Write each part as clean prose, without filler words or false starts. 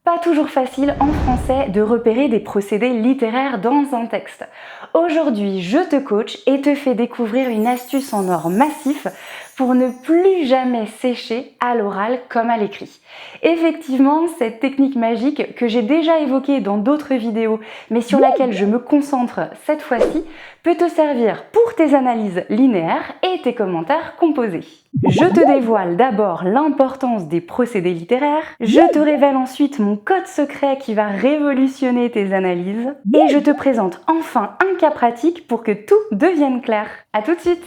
Pas toujours facile en français de repérer des procédés littéraires dans un texte. Aujourd'hui, je te coach et te fais découvrir une astuce en or massif pour ne plus jamais sécher à l'oral comme à l'écrit. Effectivement, cette technique magique que j'ai déjà évoquée dans d'autres vidéos, mais sur laquelle je me concentre cette fois-ci, peut te servir pour tes analyses linéaires et tes commentaires composés. Je te dévoile d'abord l'importance des procédés littéraires, je te révèle ensuite mon code secret qui va révolutionner tes analyses et je te présente enfin un cas pratique pour que tout devienne clair. À tout de suite!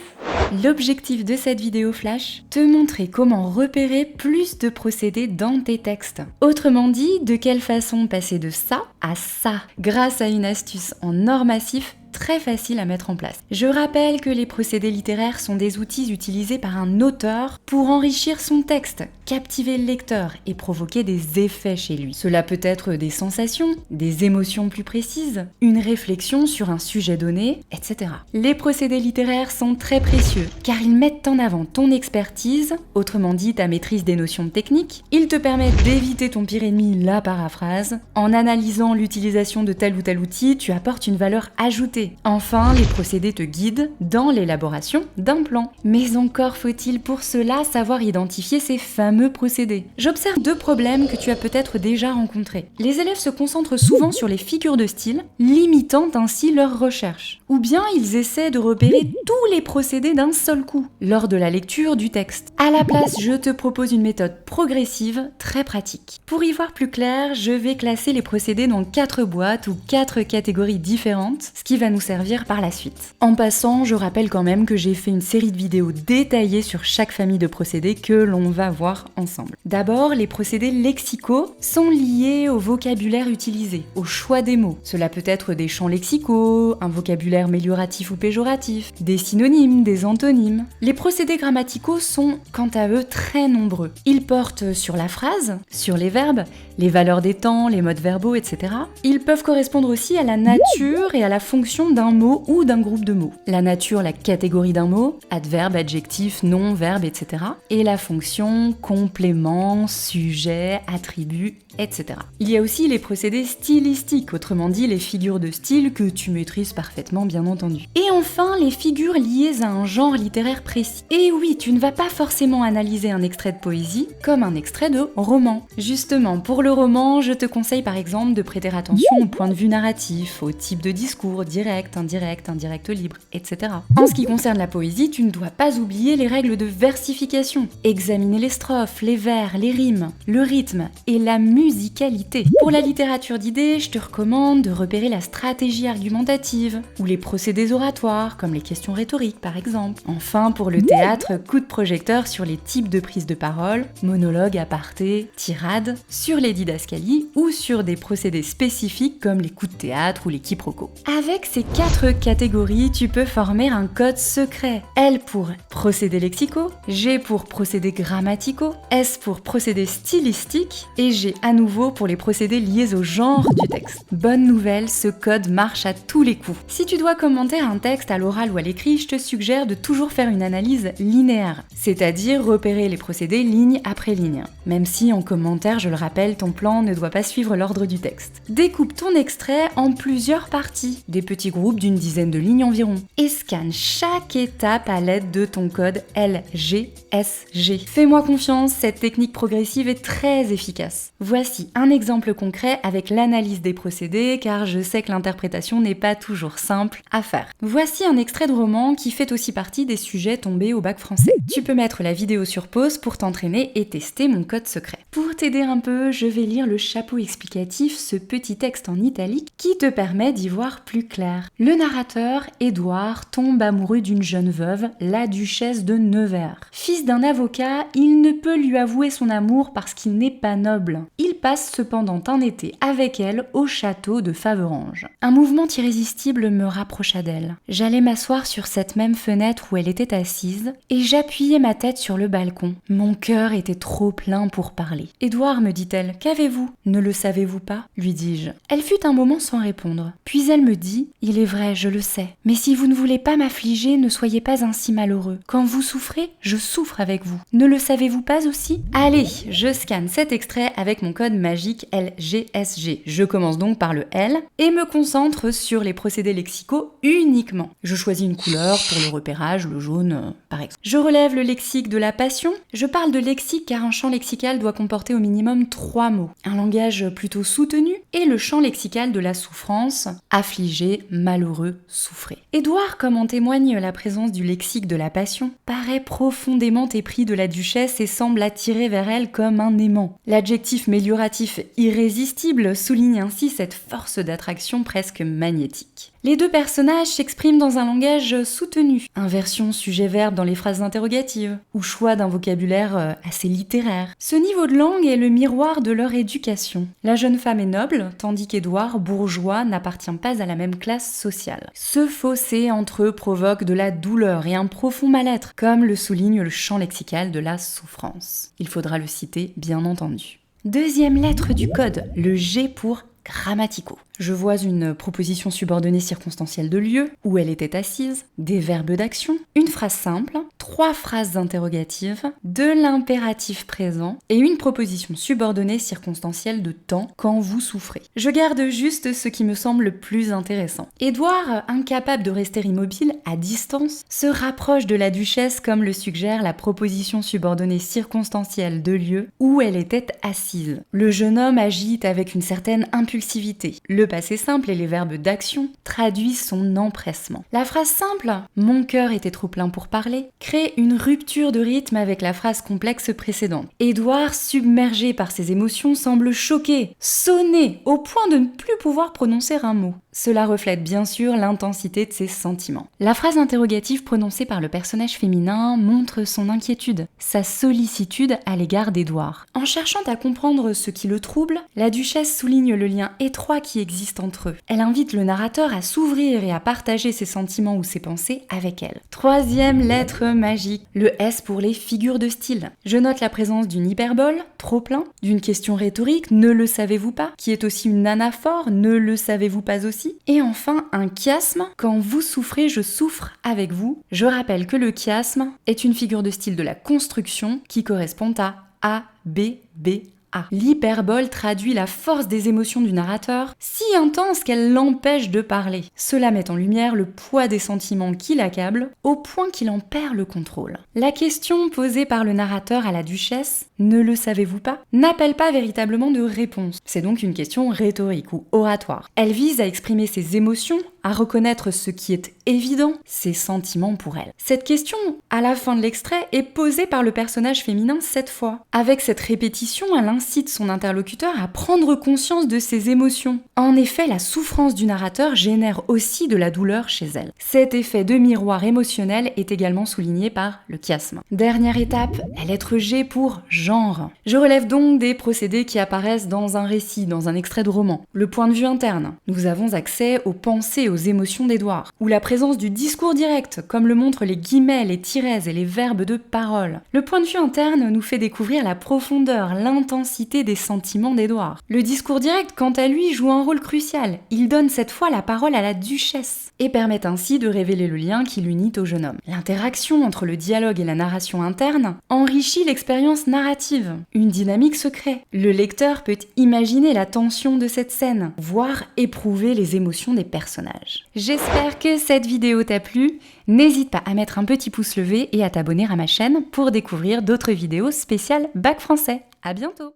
L'objectif de cette vidéo flash, te montrer comment repérer plus de procédés dans tes textes. Autrement dit, de quelle façon passer de ça à ça grâce à une astuce en or massif très facile à mettre en place. Je rappelle que les procédés littéraires sont des outils utilisés par un auteur pour enrichir son texte, captiver le lecteur et provoquer des effets chez lui. Cela peut être des sensations, des émotions plus précises, une réflexion sur un sujet donné, etc. Les procédés littéraires sont très précieux car ils mettent en avant ton expertise, autrement dit ta maîtrise des notions techniques. Ils te permettent d'éviter ton pire ennemi, la paraphrase. En analysant l'utilisation de tel ou tel outil, tu apportes une valeur ajoutée. Enfin, les procédés te guident dans l'élaboration d'un plan. Mais encore faut-il pour cela savoir identifier ces fameux procédés. J'observe deux problèmes que tu as peut-être déjà rencontrés. Les élèves se concentrent souvent sur les figures de style, limitant ainsi leur recherche. Ou bien ils essaient de repérer tous les procédés d'un seul coup, lors de la lecture du texte. À la place, je te propose une méthode progressive, très pratique. Pour y voir plus clair, je vais classer les procédés dans 4 boîtes ou 4 catégories différentes, ce qui va nous servir par la suite. En passant, je rappelle quand même que j'ai fait une série de vidéos détaillées sur chaque famille de procédés que l'on va voir ensemble. D'abord, les procédés lexicaux sont liés au vocabulaire utilisé, au choix des mots. Cela peut être des champs lexicaux, un vocabulaire amélioratif ou péjoratif, des synonymes, des antonymes. Les procédés grammaticaux sont, quant à eux, très nombreux. Ils portent sur la phrase, sur les verbes, les valeurs des temps, les modes verbaux, etc. Ils peuvent correspondre aussi à la nature et à la fonction d'un mot ou d'un groupe de mots. La nature, la catégorie d'un mot, adverbe, adjectif, nom, verbe, etc. Et la fonction, complément, sujet, attribut, etc. Il y a aussi les procédés stylistiques, autrement dit les figures de style que tu maîtrises parfaitement bien entendu. Et enfin, les figures liées à un genre littéraire précis. Et oui, tu ne vas pas forcément analyser un extrait de poésie comme un extrait de roman. Justement, pour le roman, je te conseille par exemple de prêter attention au point de vue narratif, au type de discours, direct, indirect libre, etc. En ce qui concerne la poésie, tu ne dois pas oublier les règles de versification. Examiner les strophes, les vers, les rimes, le rythme et la musicalité. Pour la littérature d'idées, je te recommande de repérer la stratégie argumentative ou les procédés oratoires, comme les questions rhétoriques par exemple. Enfin, pour le théâtre, coup de projecteur sur les types de prise de parole, monologue, aparté, tirade, sur les didascalies ou sur des procédés spécifiques comme les coups de théâtre ou les quiproquos. Avec ces 4 catégories, tu peux former un code secret. L pour procédés lexicaux, G pour procédés grammaticaux, S pour procédés stylistiques et G à nouveau pour les procédés liés au genre du texte. Bonne nouvelle, ce code marche à tous les coups. Si tu dois commenter un texte à l'oral ou à l'écrit, je te suggère de toujours faire une analyse linéaire, c'est-à-dire repérer les procédés ligne après ligne. Même si en commentaire, je le rappelle, ton plan ne doit pas suivre l'ordre du texte. Découpe ton extrait en plusieurs parties, des petits groupes d'une dizaine de lignes environ, et scanne chaque étape à l'aide de ton code LGSG. Fais-moi confiance, cette technique progressive est très efficace. Voici un exemple concret avec l'analyse des procédés, car je sais que l'interprétation n'est pas toujours simple à faire. Voici un extrait de roman qui fait aussi partie des sujets tombés au bac français. Tu peux mettre la vidéo sur pause pour t'entraîner et tester mon code secret. Pour t'aider un peu, je vais lire le chapeau explicatif, ce petit texte en italique qui te permet d'y voir plus clair. Le narrateur, Édouard, tombe amoureux d'une jeune veuve, la duchesse de Nevers. Fils d'un avocat, il ne peut lui avouer son amour parce qu'il n'est pas noble. Il passe cependant un été avec elle au château de Faverange. Un mouvement irrésistible me rappelle rapprocha d'elle. J'allais m'asseoir sur cette même fenêtre où elle était assise et j'appuyais ma tête sur le balcon. Mon cœur était trop plein pour parler. « Édouard, me dit-elle, qu'avez-vous ? Ne le savez-vous pas ?» lui dis-je. Elle fut un moment sans répondre. Puis elle me dit « Il est vrai, je le sais. Mais si vous ne voulez pas m'affliger, ne soyez pas ainsi malheureux. Quand vous souffrez, je souffre avec vous. Ne le savez-vous pas aussi ? Allez, je scanne cet extrait avec mon code magique LGSG. Je commence donc par le L et me concentre sur les procédés lexicaux uniquement. Je choisis une couleur pour le repérage, le jaune par exemple. Je relève le lexique de la passion. Je parle de lexique car un champ lexical doit comporter au minimum 3 mots. Un langage plutôt soutenu et le champ lexical de la souffrance, affligé, malheureux, souffré. Édouard, comme en témoigne la présence du lexique de la passion, paraît profondément épris de la duchesse et semble attiré vers elle comme un aimant. L'adjectif mélioratif irrésistible souligne ainsi cette force d'attraction presque magnétique. Les deux personnages s'expriment dans un langage soutenu, inversion sujet-verbe dans les phrases interrogatives, ou choix d'un vocabulaire assez littéraire. Ce niveau de langue est le miroir de leur éducation. La jeune femme est noble, tandis qu'Édouard, bourgeois, n'appartient pas à la même classe sociale. Ce fossé entre eux provoque de la douleur et un profond mal-être, comme le souligne le champ lexical de la souffrance. Il faudra le citer, bien entendu. Deuxième lettre du code, le G pour grammaticaux. Je vois une proposition subordonnée circonstancielle de lieu, où elle était assise, des verbes d'action, une phrase simple, 3 phrases interrogatives, de l'impératif présent et une proposition subordonnée circonstancielle de temps quand vous souffrez. Je garde juste ce qui me semble le plus intéressant. Édouard, incapable de rester immobile, à distance, se rapproche de la duchesse comme le suggère la proposition subordonnée circonstancielle de lieu où elle était assise. Le jeune homme agit avec une certaine impulsivité. Le passé simple et les verbes d'action traduisent son empressement. La phrase simple « Mon cœur était trop plein pour parler » crée une rupture de rythme avec la phrase complexe précédente. Édouard, submergé par ses émotions, semble choqué, sonné, au point de ne plus pouvoir prononcer un mot. Cela reflète bien sûr l'intensité de ses sentiments. La phrase interrogative prononcée par le personnage féminin montre son inquiétude, sa sollicitude à l'égard d'Édouard. En cherchant à comprendre ce qui le trouble, la duchesse souligne le lien étroit qui existe entre eux. Elle invite le narrateur à s'ouvrir et à partager ses sentiments ou ses pensées avec elle. Troisième lettre magique, le S pour les figures de style. Je note la présence d'une hyperbole, trop plein, d'une question rhétorique, ne le savez-vous pas, qui est aussi une anaphore, ne le savez-vous pas aussi, et enfin un chiasme, quand vous souffrez, je souffre avec vous. Je rappelle que le chiasme est une figure de style de la construction qui correspond à A, B, B, A. L'hyperbole traduit la force des émotions du narrateur, si intense qu'elle l'empêche de parler. Cela met en lumière le poids des sentiments qui l'accablent, au point qu'il en perd le contrôle. La question posée par le narrateur à la duchesse, ne le savez-vous pas, n'appelle pas véritablement de réponse. C'est donc une question rhétorique ou oratoire. Elle vise à exprimer ses émotions, à reconnaître ce qui est évident, ses sentiments pour elle. Cette question, à la fin de l'extrait, est posée par le personnage féminin cette fois. Avec cette répétition, elle incite son interlocuteur à prendre conscience de ses émotions. En effet, la souffrance du narrateur génère aussi de la douleur chez elle. Cet effet de miroir émotionnel est également souligné par le chiasme. Dernière étape, la lettre G pour genre. Je relève donc des procédés qui apparaissent dans un récit, dans un extrait de roman. Le point de vue interne. Nous avons accès aux pensées et aux émotions d'Édouard, ou la présence du discours direct, comme le montrent les guillemets, les tirets et les verbes de parole. Le point de vue interne nous fait découvrir la profondeur, l'intensité des sentiments d'Édouard. Le discours direct, quant à lui, joue un rôle crucial. Il donne cette fois la parole à la duchesse, et permet ainsi de révéler le lien qui l'unit au jeune homme. L'interaction entre le dialogue et la narration interne enrichit l'expérience narrative. Une dynamique se crée. Le lecteur peut imaginer la tension de cette scène, voire éprouver les émotions des personnages. J'espère que cette vidéo t'a plu. N'hésite pas à mettre un petit pouce levé et à t'abonner à ma chaîne pour découvrir d'autres vidéos spéciales Bac Français. À bientôt!